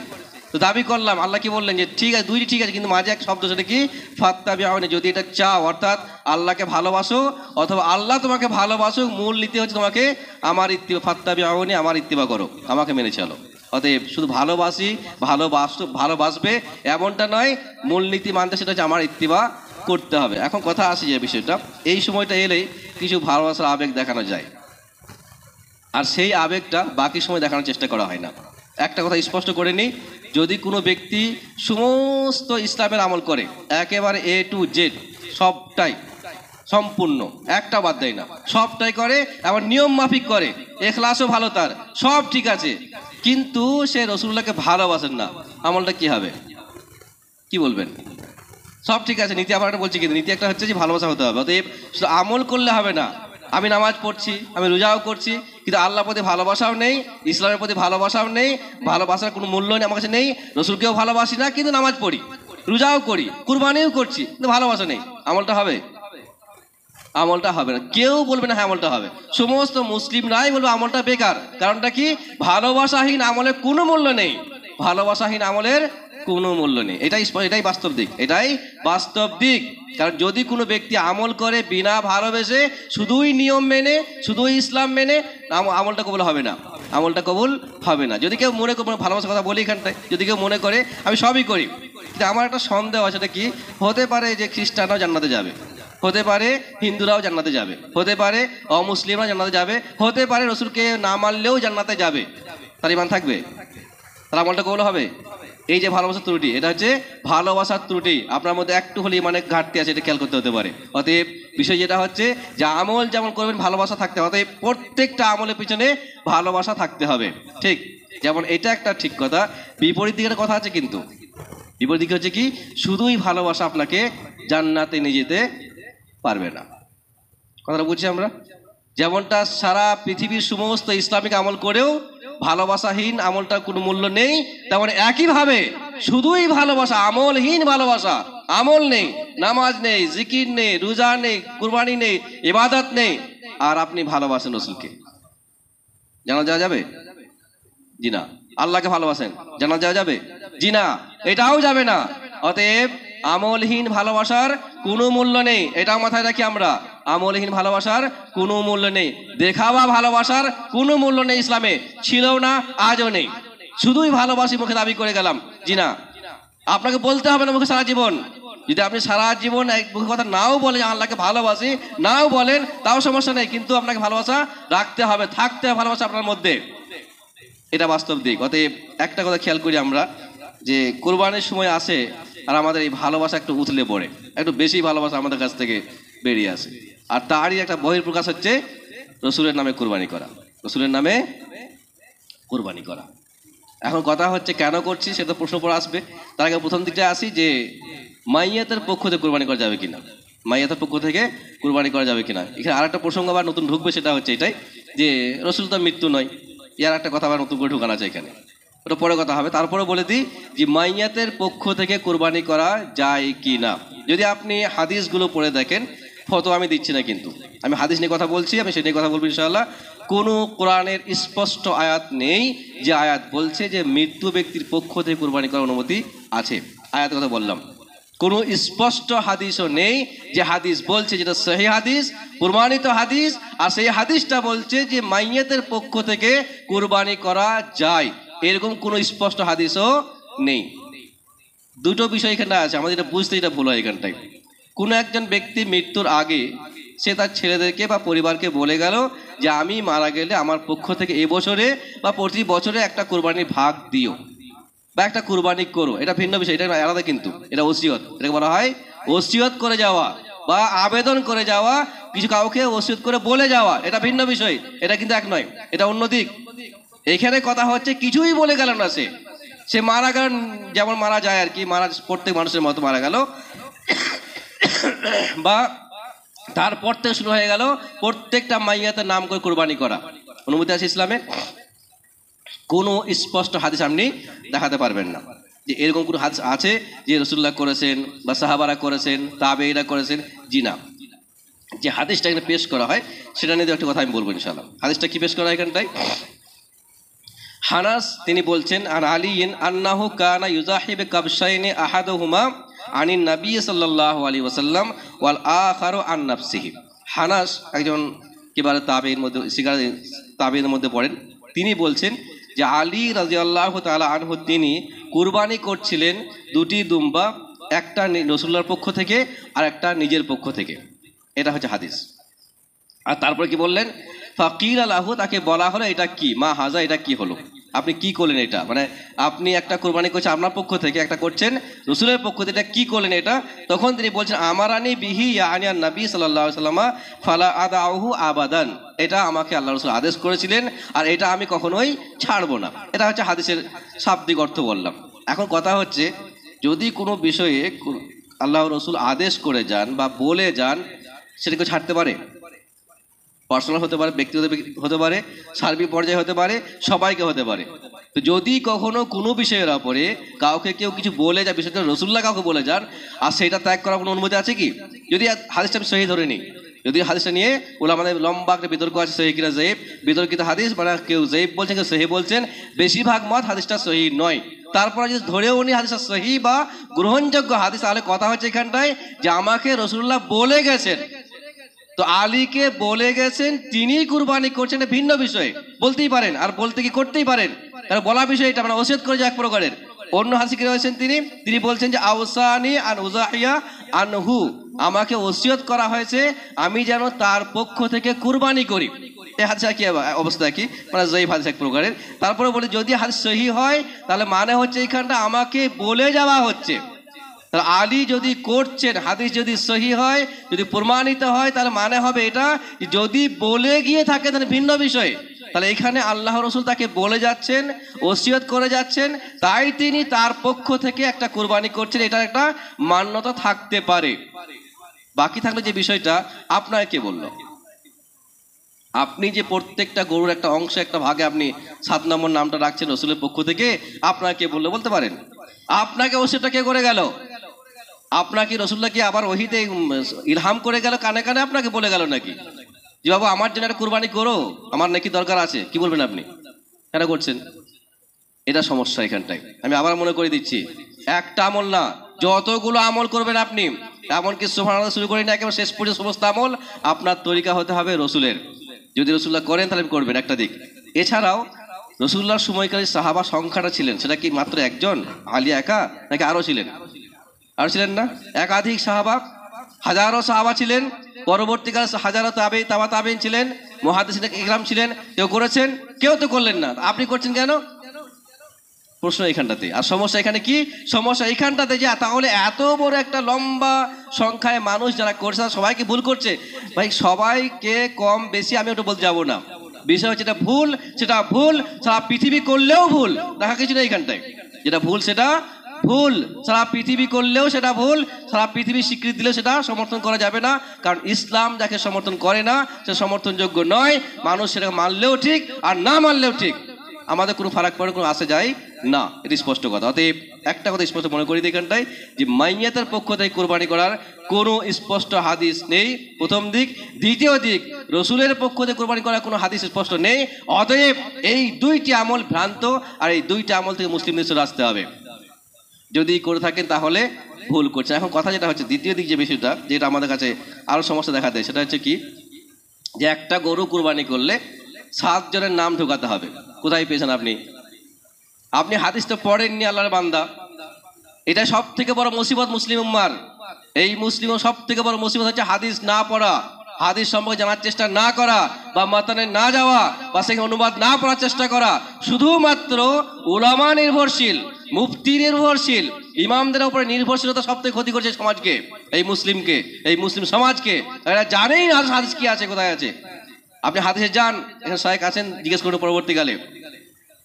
S1: তো দাবি করলাম। আল্লাহ কি বললেন, যে ঠিক আছে, দুইটি ঠিক আছে, কিন্তু মাঝে এক শব্দ, সেটা কি, ফাত্তাবিউনি, যদি এটা চাও, অর্থাৎ আল্লাহকে ভালোবাসো অথবা আল্লাহ তোমাকে ভালোবাসো, মূল নীতি হচ্ছে তোমাকে আমার ইত্তিবা, ফাত্তাবিউনি, আমার ইত্তিবা করো, আমাকে মেনে চলো। অতএব শুধু ভালোবাসবে এমনটা নয়, মূলনীতি মানতে সেটা হচ্ছে আমার ইত্তিবা করতে হবে। এখন কথা আসে যে বিষয়টা, এই সময়টা এলেই কিছু ভালোবাসার আবেগ দেখানো যায়, আর সেই আবেগটা বাকি সময় দেখানোর চেষ্টা করা হয় না। একটা কথা স্পষ্ট করে নিই, যদি কোনো ব্যক্তি সমস্ত ইসলামের আমল করে, একেবারে A to Z, সবটাই সম্পূর্ণ, একটা বাদ দেয় না, সবটাই করে, আবার নিয়ম মাফিক করে, ইখলাসও ভালো, তার সব ঠিক আছে, কিন্তু সে রাসূলুল্লাহকে ভালোবাসেন না, আমলটা কি হবে? কি বলবেন? সব ঠিক আছে, নীতি আবার একটা বলছি, কিন্তু নীতি একটা হচ্ছে যে ভালোবাসা হতে হবে। অতএব শুধু আমল করলে হবে না, আমি নামাজ পড়ছি, আমি রোজাও করছি, কিন্তু আল্লাহর প্রতি ভালোবাসাও নেই, ইসলামের প্রতি ভালোবাসাও নেই, ভালোবাসার কোনো মূল্য নেই আমার কাছে নেই, রসুলকেও ভালোবাসি না, কিন্তু নামাজ পড়ি, রোজাও করি, কুরবানিও করছি, কিন্তু ভালোবাসা নেই, আমলটা হবে? আমলটা হবে না। কেউ বলবে না হ্যাঁ আমলটা হবে, সমস্ত মুসলিমরাই বলবে আমলটা বেকার। কারণটা কি? ভালোবাসাহীন আমলের কোনো মূল্য নেই, ভালোবাসাহীন আমলের কোনো মূল্য নেই। এটাই বাস্তব দিক, এটাই বাস্তব দিক। কারণ যদি কোনো ব্যক্তি আমল করে বিনা ভালোবেসে, শুধুই নিয়ম মেনে, শুধুই ইসলাম মেনে, আমলটা কবুল হবে না। আমলটা কবুল হবে না। যদি কেউ মনে করে, ভালোবাসার কথা বলি এখানটায়, যদি কেউ মনে করে আমি সবই করি, কিন্তু আমার একটা সন্দেহ আছে, সেটা কি হতে পারে যে খ্রিস্টানরাও জান্নাতে যাবে, হতে পারে হিন্দুরাও জান্নাতে যাবে, হতে পারে অমুসলিমরাও জান্নাতে যাবে, হতে পারে রসুলকে না মানলেও জান্নাতে যাবে, তার ইমান থাকবে, তার আমলটা কবুল হবে। এই যে ভালোবাসার ত্রুটি, এটা হচ্ছে ভালোবাসার ত্রুটি। আপনার মধ্যে একটু হলে ইমানের ঘাটতি আছে, এটা খেয়াল করতে হতে পারে। অতএব বিষয় যেটা হচ্ছে যে আমল যেমন করবেন ভালোবাসা থাকতে হবে, অতএব প্রত্যেকটা আমলের পিছনে ভালোবাসা থাকতে হবে। ঠিক যেমন এটা একটা ঠিক কথা, বিপরীত দিকের কথা আছে, কিন্তু বিপরীত দিকে হচ্ছে কি, শুধুই ভালোবাসা আপনাকে জান্নাতে নিয়ে যেতে পারবে না। কথাটা বুঝছি আমরা? যেমনটা সারা পৃথিবীর সমস্ত ইসলামিক আমল করেও ভালোবাসাহীন আমলটার কোনো মূল্য নেই, তেমন একইভাবে শুধুই ভালোবাসা, আমলহীন ভালোবাসা, আমল নেই, নামাজ নেই, জিকির নেই, রোজা নেই, কুরবানি নেই, ইবাদত নেই, আর আপনি ভালোবাসেন রসুলকে, জানা যাওয়া যাবে? জি না। আল্লাহকে ভালোবাসেন, জানা যাওয়া যাবে? জি না, এটাও যাবে না। অতএব আমলহীন ভালোবাসার কোনো মূল্য নেই, এটাও মাথায় রাখি আমরা। আমলহীন ভালোবাসার কোনো মূল্য নেই, দেখাবা ভালোবাসার কোনো মূল্য নেই, ইসলামে ছিলও না, আজও নেই। শুধুই ভালোবাসি মুখে দাবি করে গেলাম, জি না। আপনাকে বলতে হবে না মুখে সারা জীবন। যদি আপনি সারা জীবন এক মুখে কথা নাও বলেন আল্লাহকে ভালোবাসি, নাও বলেন, তাও সমস্যা নেই, কিন্তু আপনাকে ভালোবাসা রাখতে হবে, থাকতে হবে ভালোবাসা আপনার মধ্যে, এটা বাস্তব দিক। অতএব একটা কথা খেয়াল করি আমরা, যে কোরবানির সময় আসে আর আমাদের এই ভালোবাসা একটু উথলে পড়ে, একটু বেশি ভালোবাসা আমাদের কাছ থেকে বেরিয়ে আসে, আর তারই একটা বহিঃপ্রকাশ হচ্ছে রসুলের নামে কোরবানি করা, রসুলের নামে কোরবানি করা। এখন কথা হচ্ছে কেন করছি সেটা প্রশ্ন পড়ে আসবে। তার আগে প্রথম দিকটা আসি যে মাইয়াতের পক্ষ থেকে কোরবানি করা যাবে কিনা, মাইয়াতের পক্ষ থেকে কোরবানি করা যাবে কিনা। এখানে আর একটা প্রসঙ্গ আবার নতুন ঢুকবে, সেটা হচ্ছে এটাই যে রসুল তো মৃত্যু নয়, ইয়ার একটা কথা আবার নতুন করে ঢুকানো আছে এখানে, ওটা পরে কথা হবে। তারপরে বলে দিই যে মাইয়াতের পক্ষ থেকে কোরবানি করা যায় কি না। যদি আপনি হাদিসগুলো পড়ে দেখেন, ফতো আমি দিচ্ছি না, কিন্তু আমি হাদিস নিয়ে কথা বলছি, আমি সেটা নিয়ে কথা বলবো ইনশাআল্লাহ। কোনো কোরআনের স্পষ্ট আয়াত নেই যে আয়াত বলছে যে মৃত্যু ব্যক্তির পক্ষ থেকে কোরবানি করার অনুমতি আছে। আয়াতের কথা বললাম, কোনো স্পষ্ট হাদিসও নেই যে হাদিস বলছে, যেটা সহিহ হাদিস, প্রমাণিত হাদিস, আর সেই হাদিসটা বলছে যে মাইয়াতের পক্ষ থেকে কোরবানি করা যায়, এরকম কোনো স্পষ্ট হাদিসও নেই। দুটো বিষয় এখানে আছে, আমাদের এটা বুঝতে এটা ভুল হয় এখানটায়। কোনো একজন ব্যক্তি মৃত্যুর আগে সে তার ছেলেদেরকে বা পরিবারকে বলে গেল যে আমি মারা গেলে আমার পক্ষ থেকে এবছরে বা প্রতি বছরে একটা কোরবানির ভাগ দিও বা একটা কোরবানি করো, এটা ভিন্ন বিষয়, এটা আলাদা, কিন্তু এটা ওসিয়ত, এটাকে বলা হয় ওসিয়ত করে যাওয়া বা আবেদন করে যাওয়া, কিছু কাউকে ওসিয়ত করে বলে যাওয়া, এটা ভিন্ন বিষয়, এটা কিন্তু এক নয়, এটা অন্য দিক। এখানে কথা হচ্ছে কিছুই বলে গেল না, সে মারা গেল, যেমন মারা যায় আর কি, মারা প্রত্যেক মানুষের মতো মারা গেল, বা তারপর থেকে শুরু হয়ে গেল প্রত্যেকটা মাইয়াতের নাম করে কোরবানি করা। অনুমতি আছে ইসলামে? কোনো স্পষ্ট হাদিস আপনি দেখাতে পারবেন না যে এরকম কোনো হাদিস আছে যে রাসূলুল্লাহ করেছেন বা সাহাবারা করেছেন, তাবেঈরা করেছেন, জি না। যে হাদিসটা এখানে পেশ করা হয় সেটা নিয়ে একটা কথা আমি বলবো ইনশাআল্লাহ। হাদিসটা কি পেশ করা হয় এখানটায়? হানাস তিনি বলছেন, আর আলিয়িন আন্নাহু কানা ইউজাহিবু কাবশাইনি আহাদুহুমা আনিন নবী সাল্লাল্লাহু আলাইহি ওয়াসাল্লাম ওয়াল আখারু আন নাফসিহি। হানাস একজন কিবারে তাবেঈর মধ্যে, সিগার তাবেঈর মধ্যে পড়েন। তিনি বলছেন যে আলী রাদিয়াল্লাহু তাআলা আনহু তিনি কুরবানি করছিলেন দুটি দুম্বা, একটা রাসূলুল্লাহর পক্ষ থেকে আর একটা নিজের পক্ষ থেকে। এটা হচ্ছে হাদিস। আর তারপরে কি বললেন? ফাকিল আলাহু, তাকে বলা হলো এটা কি, মা হাজা, এটা কি হলো, আপনি কি করলেন এটা, মানে আপনি একটা কোরবানি করছেন আপনার পক্ষ থেকে, একটা করছেন রাসূলের পক্ষ থেকে, এটা কি করলেন এটা? তখন তিনি বলছেন আমারানি বিহি ইয়ানি আন নবী সাল্লাল্লাহু আলাইহি ওয়াসাল্লাম ফালা আদাউহু আবাদান, এটা আমাকে আল্লাহ রাসূল আদেশ করেছিলেন আর এটা আমি কখনোই ছাড়বো না। এটা হচ্ছে হাদিসের শাব্দিক অর্থ বললাম। এখন কথা হচ্ছে যদি কোনো বিষয়ে আল্লাহ রাসূল আদেশ করে যান বা বলে যান, সেটাকে ছাড়তে পারে? পার্সোনাল হতে পারে, ব্যক্তিগত হতে পারে, সার্বিক পর্যায়ে হতে পারে, সবাইকে হতে পারে। তো যদি কখনো কোনো বিষয়ের ওপরে কাউকে কেউ কিছু বলে যায়, বিশেষ করে রাসূলুল্লাহ কাউকে বলে যান, আর সেটা ত্যাগ করার কোনো অনুমতি আছে কি? যদি হাদিসটা আমি সহি ধরে নিই, যদি হাদিসটা নিয়ে ওলামাদের লম্বা একটা বিতর্ক আছে, সহি কিনা জয়ীফ, বিতর্কিত হাদিস, মানে কেউ জয়ীফ বলছেন, কেউ সহি বলছেন, বেশিরভাগ মত হাদিসটা সহি নয়। তারপরে যদি ধরেও উনি হাদিসটা সহি বা গ্রহণযোগ্য হাদিস, তাহলে কথা হচ্ছে এখানটায় যে আমাকে রাসূলুল্লাহ বলে গেছেন, তো আলীকে বলে গেছেন, তিনি কুরবানি করছেন, ভিন্ন বিষয়। বলতেই পারেন, আর বলতে কি করতেই পারেন, কারণ বলা বিষয় এটা, মানে ওসিয়ত করে যে এক প্রকারের। অন্য হাদিসে কি রয়েছেন তিনি বলছেন যে আউসানি আন উযাহিয়া আনহু, আমাকে ওসিয়ত করা হয়েছে আমি যেন তার পক্ষ থেকে কুরবানি করি। এই হাদিসের কি অবস্থা কি, মানে জয়ীফ হাদিস এক প্রকারের। তারপরে বলি যদি হাদিস সহিহ হয় তাহলে মানে হচ্ছে এইখানটা আমাকে বলে যাওয়া হচ্ছে। তাহলে আলী যদি করছেন, হাদিস যদি সহিহ হয়, যদি প্রমাণিত হয়, তাহলে মানে হবে এটা, যদি বলে গিয়ে থাকে তাহলে ভিন্ন বিষয়। তাহলে এখানে আল্লাহ রসুল তাকে বলে যাচ্ছেন, ওসিয়ত করে যাচ্ছেন, তাই তিনি তার পক্ষ থেকে একটা কুরবানি করছেন, এটা একটা মান্যতা থাকতে পারে। বাকি থাকলে যে বিষয়টা আপনার কে বললো, আপনি যে প্রত্যেকটা গরুর একটা অংশ একটা ভাগে আপনি 7 নম্বর নামটা রাখছেন রসুলের পক্ষ থেকে, আপনাকে বললো বলতে পারেন? আপনাকে ওসিয়তটা কে করে গেল? আপনাকে রসুল্লাহ কি আবার ওহিতে ইলহাম করে গেল, কানে কানে আপনাকে বলে গেল নাকি যে বাবু আমার জন্য একটা কুরবানি করো, আমার নাকি দরকার আছে? কি বলবেন আপনি, কেন করছেন? এটা সমস্যা এখানটায়। আমি আবার মনে করে দিচ্ছি, একটা আমল না, যতগুলো আমল করবেন আপনি, এমনকি সুবহানাল্লাহ শুরু করে না একেবারে শেষ পর্যন্ত সমস্ত আমল আপনার তরিকা হতে হবে রসুলের। যদি রসুল্লাহ করেন তাহলে করবেন, একটা দিক। এছাড়াও রসুল্লাহর সময়কালে সাহাবা সংখ্যাটা ছিলেন, সেটা কি মাত্র একজন আলী একা, নাকি আরো ছিলেন? আর ছিলেন না, একাধিক সাহাবা, হাজারো সাহাবা ছিলেন। পরবর্তীকালে হাজারো তাবেঈন ছিলেন, মুহাদ্দিসিন ইকরাম ছিলেন। কেউ করেছেন, কেউ তো করলেন না, আপনি করছেন কেন? প্রশ্ন এখানটাতে। আর সমস্যা এখানে কি, সমস্যা এখানটাতে যে তাহলে এত বড় একটা লম্বা সংখ্যায় মানুষ যারা করছে সবাইকে ভুল করছে। ভাই সবাইকে কম বেশি আমি ওটা বলতে যাবো না, বিষয় হচ্ছে এটা ভুল, সেটা ভুল, সারা পৃথিবী করলেও ভুল, দেখা কিছু না এখানটায়। যেটা ভুল সেটা ভুল, সারা পৃথিবী করলেও সেটা ভুল, সারা পৃথিবী স্বীকৃতি দিলেও সেটা সমর্থন করা যাবে না। কারণ ইসলাম যাকে সমর্থন করে না সে সমর্থনযোগ্য নয়। মানুষ সেটাকে মানলেও ঠিক আর না মানলেও ঠিক, আমাদের কোনো ফারাক পড়ে কোনো আসে যায় না, এটা স্পষ্ট কথা। অতএব একটা কথা স্পষ্ট মনে করি এখানটায়, যে মাইয়াতের পক্ষ থেকে কোরবানি করার কোনো স্পষ্ট হাদিস নেই, প্রথম দিক। দ্বিতীয় দিক, রসুলের পক্ষ থেকে কোরবানি করার কোনো হাদিস স্পষ্ট নেই। অতএব এই দুইটি আমল ভ্রান্ত, আর এই দুইটি আমল থেকে মুসলিমদের সরে আসতে হবে। যদি করে থাকেন তাহলে ভুল করছে। এখন কথা যেটা হচ্ছে, দ্বিতীয় দিক যে বিষয়টা, যেটা আমাদের কাছে আরো সমস্যা দেখা দেয়, সেটা হচ্ছে কি, যে একটা গরু কুরবানি করলে 7 জনের নাম ঢোকাতে হবে। কোথায় পেয়েছেন আপনি? আপনি হাদিস তো পড়েননি, আল্লাহর বান্দা। এটা সব থেকে বড় মুসিবত মুসলিম উম্মার। এই মুসলিম সব থেকে বড় মুসিবত হচ্ছে হাদিস না পড়া, হাদিস সম্পর্কে জানার চেষ্টা না করা, বা মাতানে না যাওয়া, বা সেখানে অনুবাদ না পড়ার চেষ্টা করা। শুধুমাত্র উলামা নির্ভরশীল, মুফতি নির্ভরশীল, ইমামদের উপরে নির্ভরশীলতা সব থেকে ক্ষতি করছে সমাজকে, এই মুসলিমকে, এই মুসলিম সমাজকে। এরা জানেই না হাদিস কি আছে, কোথায় আছে। আপনি হাদিসে যান, এখানে শায়েখ আছেন, জিজ্ঞেস করুন পরবর্তীকালে।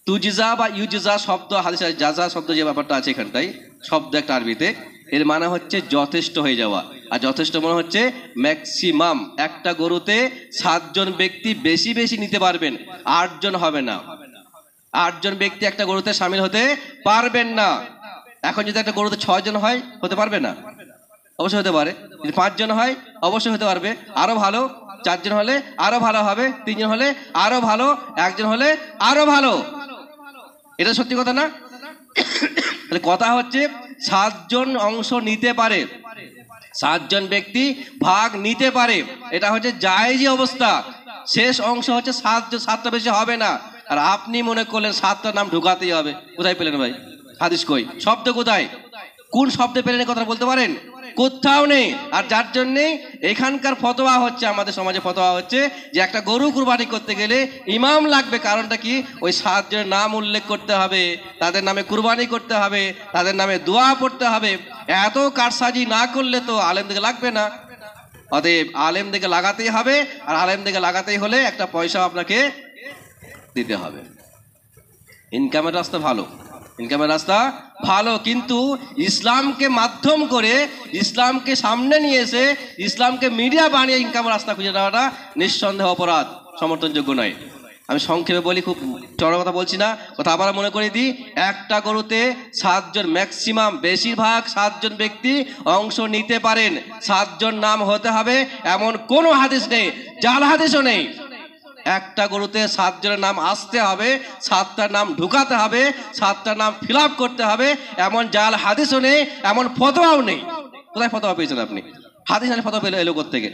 S1: তুজিজা বা ইউজিজা শব্দ, হাদিসে জাজা শব্দ যে ব্যাপারটা আছে এখানটায়, শব্দ একটা আরবিতে, এর মানে হচ্ছে যথেষ্ট হয়ে যাওয়া। আর যথেষ্ট মানে হচ্ছে ম্যাক্সিমাম। একটা গরুতে 7 জন ব্যক্তি বেশি বেশি নিতে পারবেন, 8 জন হবে না। 8 জন ব্যক্তি একটা গরুতে সামিল হতে পারবেন না। এখন যদি একটা গরুতে 6 জন হয়, হতে পারবে না? অবশ্যই হতে পারে। যদি 5 জন হয় অবশ্যই হতে পারবে, আরো ভালো। 4 জন হলে আরো ভালো হবে, 3 জন হলে আরো ভালো, 1 জন হলে আরো ভালো। এটা সত্যি কথা না? তাহলে কথা হচ্ছে 7 জন অংশ নিতে পারে, 7 জন ব্যক্তি ভাগ নিতে পারে, এটা হচ্ছে জায়েজি অবস্থা। শেষ অংশ হচ্ছে 7টা বেশি হবে না। আর আপনি মনে করলেন 7টা নাম ঢুকাতেই হবে। কোথায় পেলেন ভাই? হাদিস কই? শব্দ কোথায়? কোন শব্দে পেলেন কথা বলতে পারেন? কোথাও নেই। আর যার জন্যে এখানকার ফতোয়া হচ্ছে, আমাদের সমাজে ফতোয়া হচ্ছে যে একটা গরু কুরবানি করতে গেলে ইমাম লাগবে। কারণটা কি? ওই 7 জনের নাম উল্লেখ করতে হবে, তাদের নামে কুরবানি করতে হবে, তাদের নামে দোয়া পড়তে হবে। এত কারসাজি না করলে তো আলেমদেরকে লাগবে না। অতএব আলেমদেরকে লাগাতেই হবে, আর আলেমদেরকে লাগাতেই হলে একটা পয়সা আপনাকে দিতে হবে। ইনকামের রাস্তা ভালো, ইনকামের রাস্তা ভালো, কিন্তু ইসলামকে মাধ্যম করে, ইসলামকে সামনে নিয়ে এসে, ইসলামকে মিডিয়া বানিয়ে ইনকামের রাস্তা খুঁজে দেওয়াটা নিঃসন্দেহ অপরাধ, সমর্থনযোগ্য নয়। আমি সংক্ষেপে বলি, খুব চড়া কথা বলছি না, কথা আবার মনে করে দিই। একটা গরুতে 7 জন, ম্যাক্সিমাম, বেশিরভাগ 7 জন ব্যক্তি অংশ নিতে পারেন। 7 জন নাম হতে হবে এমন কোনো হাদিস নেই, জাল হাদিসও নেই। একটা গরুতে 7 জনের নাম আসতে হবে, 7টা নাম ঢুকাতে হবে, 7টা নাম ফিল আপ করতে হবে, এমন জাল হাদিসও নেই, এমন ফতোয়াও নেই। কোথায় ফতোয়া পেয়েছেন আপনি? হাদিস আনে ফতোয়া পেলে এলো কোত্থেকে?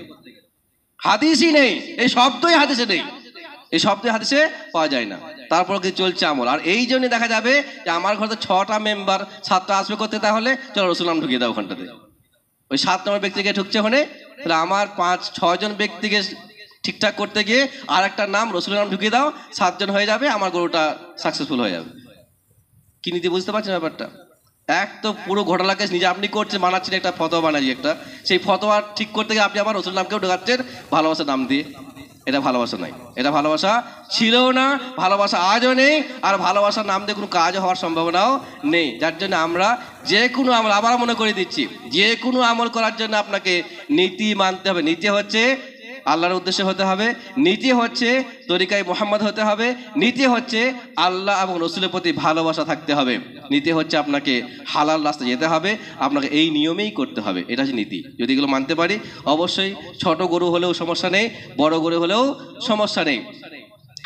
S1: হাদিসই নেই, এই শব্দই হাদিসে নেই। এই শব্দ হাদিসে পাওয়া যায় না, তারপর কি চলছে আমল। আর এই জন্য দেখা যাবে যে আমার ঘরে 6টা মেম্বার, 7টা আসবে করতে, তাহলে চলো রসুল নাম ঢুকিয়ে দাও ওখানটাতে। ওই 7 নম্বর ব্যক্তিকে ঢুকছে ওখানে, তাহলে আমার 5-6 জন ব্যক্তিকে ঠিকঠাক করতে গিয়ে আর একটা নাম রসুলের নাম ঢুকিয়ে দাও, 7 জন হয়ে যাবে, আমার গরুটা সাকসেসফুল হয়ে যাবে। কি নীতি বুঝতে পারছেন ব্যাপারটা? এক তো পুরো ঘটনাকে নিজে আপনি করছেন, বানাচ্ছেন একটা ফতোয়া বানাচ্ছি একটা, সেই ফতোয়া ঠিক করতে গিয়ে আপনি আমার রসুল নামকেও ঢোকাচ্ছেন ভালোবাসার নাম দিয়ে। এটা ভালোবাসা নাই, এটা ভালোবাসা ছিলও না, ভালোবাসা আজও নেই, আর ভালোবাসার নাম দিয়ে কোনো কাজ হওয়ার সম্ভাবনাও নেই। যার জন্য আমরা যে কোনো আমল, আবার মনে করে দিচ্ছি, যে কোনো আমল করার জন্য আপনাকে নীতি মানতে হবে। নীতি হচ্ছে আল্লাহর উদ্দেশ্যে হতে হবে, নীতি হচ্ছে তরিকায় মুহাম্মদ হতে হবে, নীতি হচ্ছে আল্লাহ এবং রসুলের প্রতি ভালোবাসা থাকতে হবে, নীতি হচ্ছে আপনাকে হালাল রাস্তায় যেতে হবে, আপনাকে এই নিয়মেই করতে হবে। এটা হচ্ছে নীতি। যদি এগুলো মানতে পারি, অবশ্যই ছোট গরু হলেও সমস্যা নেই, বড় গরু হলেও সমস্যা নেই।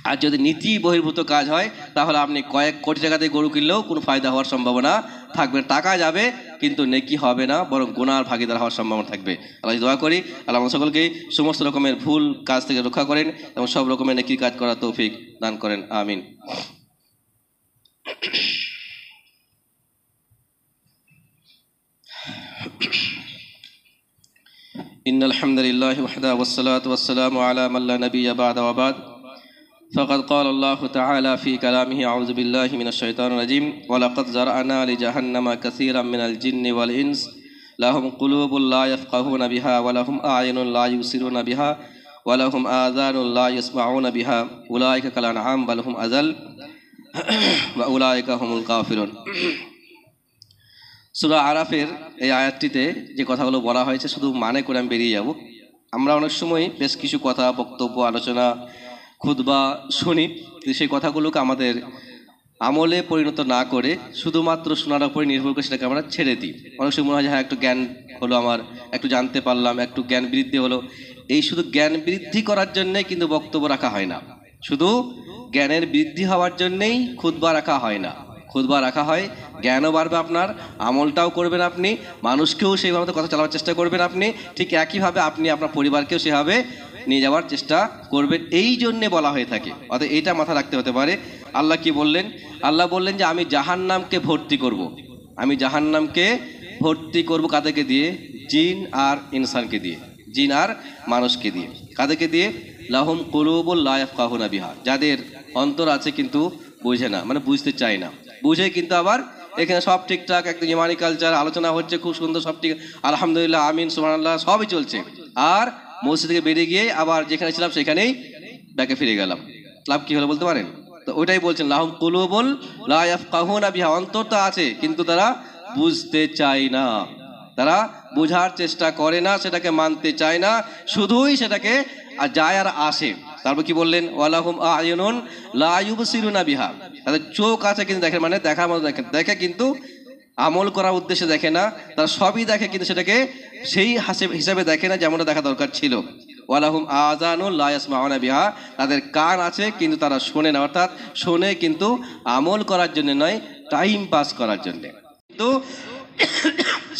S1: আর যদি নীতি বহির্ভূত কাজ হয়, তাহলে আপনি কয়েক কোটি টাকাতে গরু কিনলেও কোনো ফায়দা হওয়ার সম্ভাবনা থাকবে না, টাকা যাবে কিন্তু নেকি হবে না, বরং গুনার ভাগীদার হওয়ার সম্ভাবনা থাকবে। আল্লাহ দোয়া করি আল্লাহ আমাদের সকলকে সমস্ত রকমের ভুল কাজ থেকে রক্ষা করেন এবং সব রকমের নেকির কাজ করার তৌফিক দান করেন, আমিন। ইন্নাল হামদুলিল্লাহি ওয়াহদা ওয়াসসালাতু ওয়াসসালামু আলা মান লা নাবিয়্যা বা'দা ওয়া বা'দ। فقد قال الله تعالى في كلامه أعوذ بالله من الشيطان الرجيم ولقد زرعنا لجهنم كثيرا من الجن والإنس لهم قلوب لا يفقهون بها ولهم أعين لا يبصرون بها ولهم آذان لا يسمعون بها أولئك كالأنعام بل هم أضل وأولئك هم الغافلون। সূরা আরাফের এই আয়াতটিতে যে কথাগুলো বলা হয়েছে শুধু মানে করে আমি বেরিয়ে যাব। আমরা অনেক সময় বেশ কিছু কথা, বক্তব্য, আলোচনা, খুতবা শুনি, সেই কথাগুলোকে আমাদের আমলে পরিণত না করে শুধুমাত্র শোনার উপরে নির্ভর করে সেটাকে আমরা ছেড়ে দিই। অনেক সময় মনে হয় যে হ্যাঁ একটু জ্ঞান হলো, আমার একটু জানতে পারলাম, একটু জ্ঞান বৃদ্ধি হলো। এই শুধু জ্ঞান বৃদ্ধি করার জন্যে কিন্তু বক্তব্য রাখা হয় না, শুধু জ্ঞানের বৃদ্ধি হওয়ার জন্যেই খুতবা রাখা হয় না। খুতবা রাখা হয় জ্ঞানও বাড়বে আপনার, আমলটাও করবেন আপনি, মানুষকেও সেইভাবে কথা চালাবার চেষ্টা করবেন আপনি, ঠিক একইভাবে আপনি আপনার পরিবারকেও সেভাবে নিয়ে যাওয়ার চেষ্টা করবেন, এই জন্যে বলা হয়ে থাকে। অর্থাৎ এইটা মাথা রাখতে হতে পারে। আল্লাহ কি বললেন? আল্লাহ বললেন যে আমি জাহান্নামকে ভর্তি করব। আমি জাহান্নামকে ভর্তি করব কাদেরকে দিয়ে? জিন আর ইনসানকে দিয়ে, জিন আর মানুষকে দিয়ে। কাদেরকে দিয়ে? লাহুম কুলুবুল লা ইয়াফকাহুনা বিহা, যাদের অন্তর আছে কিন্তু বুঝে না, মানে বুঝতে চায় না, বুঝে কিন্তু আবার এখানে সব ঠিকঠাক, একদম ইমানি কালচার আলোচনা হচ্ছে, খুব সুন্দর, সব ঠিক, আলহামদুলিল্লাহ, আমিন, সুবহানাল্লাহ, সবই চলছে। আর মসজিদ থেকে বেরিয়ে গিয়ে আবার যেখানে ছিলাম সেখানেই ব্যাকে ফিরে গেলাম, লাভ কি হলো বলতে পারেন? তো ওইটাই বলছেন লাহুম কুলুবুল লা ইয়াফকাহুনা বিহা, অন্তর তো আছে কিন্তু তারা বুঝতে চায় না, তারা বোঝার চেষ্টা করে না, সেটাকে মানতে চায় না, শুধুই সেটাকে যায় আর আসে। তারপর কি বললেন? ওয়ালাহুম আ'য়ুনুন লা ইউবসিরুনা বিহা, তাদের চোখ আছে কিন্তু দেখে, মানে দেখার মতো দেখে, দেখে কিন্তু আমল করার উদ্দেশ্যে দেখে না, তারা সবই দেখে কিন্তু সেটাকে সেই হিসাবে দেখে না যেমনটা দেখা দরকার ছিল। ওয়ালাহুম আযানুন লা ইয়াসমাউনা বিহা, তাদের কান আছে কিন্তু তারা শোনে না, অর্থাৎ শোনে কিন্তু আমল করার জন্য নয়, টাইম পাস করার জন্য, কিন্তু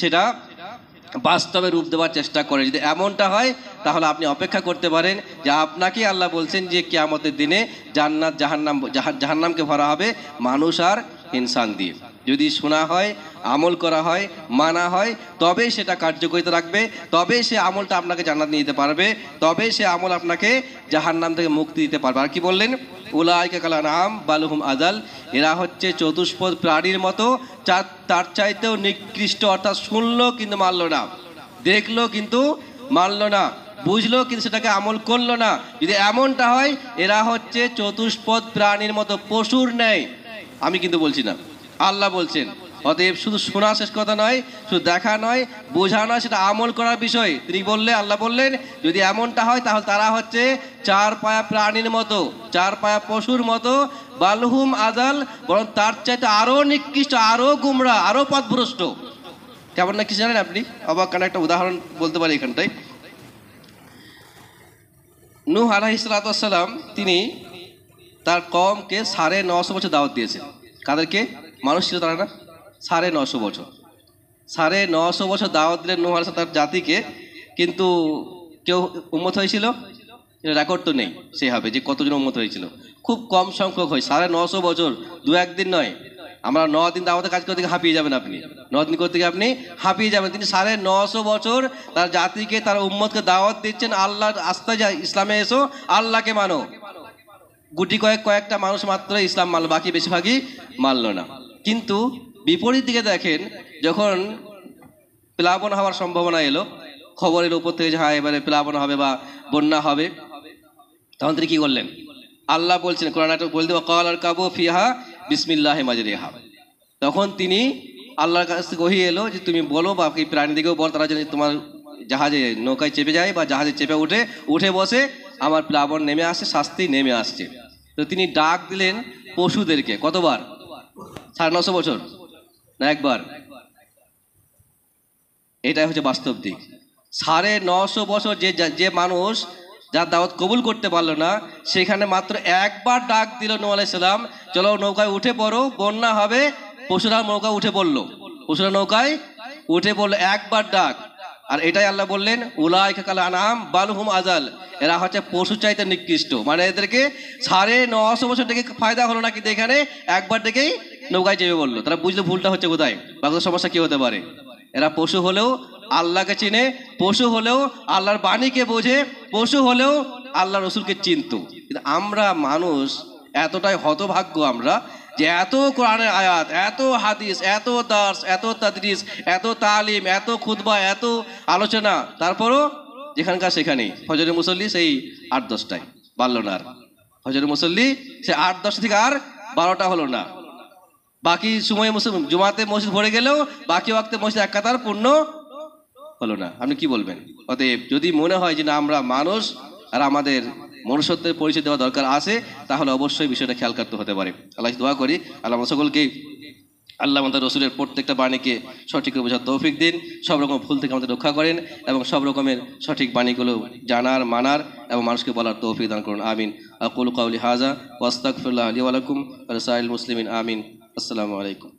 S1: সেটা বাস্তবে রূপ দেওয়ার চেষ্টা করে। যদি এমনটা হয় তাহলে আপনি অপেক্ষা করতে পারেন যে আপনাকে আল্লাহ বলছেন যে কিয়ামতের দিনে জান্নাত জাহান্নামকে ভরা হবে মানুষ আর ইনসান দিয়ে। যদি শোনা হয়, আমল করা হয়, মানা হয়, তবেই সেটা কার্যকরিতা রাখবে, তবেই সে আমলটা আপনাকে জান্নাত নিয়ে যেতে পারবে, তবেই সে আমল আপনাকে জাহান্নাম থেকে মুক্তি দিতে পারবে। আর কি বললেন? উলাইকা কাল আনআম বাল হুম আযাল, এরা হচ্ছে চতুষ্পদ প্রাণীর মতো, তার চাইতেও নিকৃষ্ট। অর্থাৎ শুনলো কিন্তু মানলো না, দেখলো কিন্তু মানলো না, বুঝলো কিন্তু সেটাকে আমল করলো না। যদি এমনটা হয়, এরা হচ্ছে চতুষ্পদ প্রাণীর মতো, পশুর ন্যায়। আমি কিন্তু বলছি না, আল্লাহ বলছেন। অতএব শুধু শোনা শেষ কথা নয়, শুধু দেখা নয়, বোঝা নয়, সেটা আমল করার বিষয়। তিনি বললেন, আল্লাহ বললেন, যদি এমনটা হয় তাহলে তারা হচ্ছে 4 পায়া প্রাণীর মতো, 4 পায়া পশুর মতো, বালহুম আযাল, বরং তার চাইতে আরো নিকৃষ্ট, আরো গুমরা, আরো পথভ্রষ্ট। কেমন না কি জানেন আপনি? অবাক কারণ একটা উদাহরণ বলতে পারি এখানটায়। নূহ আলাইহিস সালাতু ওয়াস সালাম, তিনি তার কওমকে 950 বছর দাওয়াত দিয়েছেন। কাদেরকে? মানুষ ছিল তারা না, 950 বছর, 950 বছর দাওয়াত দিলেন নূহ আলাইহিস সালাম তার জাতিকে, কিন্তু কেউ উম্মত হয়েছিল? রেকর্ড তো নেই সেভাবে যে কতজন উম্মত হয়েছিল, খুব কম সংখ্যক হয়। 950 বছর, দু একদিন নয়। আমরা 9 দিন দাওয়াতের কাজ করতে গিয়ে হাঁপিয়ে যাবেন আপনি, 9 দিন করতে গিয়ে আপনি হাঁপিয়ে যাবেন। তিনি 950 বছর তার জাতিকে, তার উম্মতকে দাওয়াত দিচ্ছেন, আল্লাহর আস্থা যায়, ইসলামে এসো, আল্লাহকে মানো। গুটি কয়েকটা মানুষ মাত্র ইসলাম মানলো, বাকি বেশিরভাগই মানলো না। কিন্তু বিপরীত দিকে দেখেন, যখন প্লাবন হওয়ার সম্ভাবনা এলো, খবর এলো উপর থেকে যে হ্যাঁ এবারে প্লাবন হবে বা বন্যা হবে, তখন তিনি কি করলেন? আল্লাহ বলছেন কোরআনে বলতে, ওয়াকাল আর কাবু ফিহা বিসমিল্লাহি মাজরিহা। তখন তিনি আল্লাহর কাছ থেকে ওহী এলো যে তুমি বলো, বাকি প্রাণীদিকেও বল, তারা যেন তোমার জাহাজে নৌকায় চেপে যায় বা জাহাজে চেপে উঠে বসে, আমার প্লাবন নেমে আসছে, শাস্তি নেমে আসছে। তো তিনি ডাক দিলেন পশুদেরকে, কতবার? 950 বছর না একবার? এটাই হচ্ছে বাস্তব দিক। 950 বছর যে মানুষ যার দাওয়াত কবুল করতে পারলো না, সেখানে মাত্র একবার ডাক দিল নূহ আলাইহিস সালাম, চলো নৌকায় উঠে পড়ো, বন্যা হবে। পশুরা নৌকায় উঠে পড়লো, একবার ডাক। আর এটাই আল্লাহ বললেন, উলাইকা কাল আনআম বাল হুম আযাল, এরা হচ্ছে পশু চাইতে নিকৃষ্ট। মানে এদেরকে 950 বছর থেকে ফায়দা হলো না, কিন্তু এখানে একবার ডেকেই নৌকায় চেপে বললো। তারা বুঝলো ভুলটা হচ্ছে কোথায়, বাকি সমস্যা কি হতে পারে। এরা পশু হলেও আল্লাহকে চিনে, পশু হলেও আল্লাহর বাণীকে বোঝে, পশু হলেও আল্লাহ রসুলকে চিনতো। কিন্তু আমরা মানুষ এতটাই হতভাগ্য আমরা, যে এত কোরআনের আয়াত, এত হাদিস, এত দার্স, এত তাদরিস, এত তালিম, এত খুতবা, এত আলোচনা, তারপরও যেখানকার সেখানেই ফজরের মুসল্লি সেই 8-10টায় বাড়লো না। আর ফজরের মুসল্লি সে 8-10 থেকে আর 12টা হলো না। বাকি সময়ে জুমাতে মসজিদ ভরে গেলেও বাকি ওয়াক্তে মসজিদ এক কাতার পূর্ণ হলো না। আপনি কি বলবেন? অতএব যদি মনে হয় যে না আমরা মানুষ আর আমাদের মনুষ্যত্বের পরিচয় দেওয়া দরকার আছে, তাহলে অবশ্যই বিষয়টা খেয়াল করতে হতে পারে। আল্লাহ দোয়া করি, আল্লাহ সকলকে আল্লাহ আমাদের রসুলের প্রত্যেকটা বাণীকে সঠিক বোঝার তৌফিক দিন, সব রকম ভুল থেকে আমাদের রক্ষা করেন, এবং সব রকমের সঠিক বাণীগুলো জানার, মানার এবং মানুষকে বলার তৌফিক দান করুন। আমিন। আকুলু কাউলি হাযা ওয়া আস্তাগফিরুল্লাহ লি ওয়া লাকুম ওয়া লিসাইরিল মুসলিমিন। আমিন। আসসালামু আলাইকুম।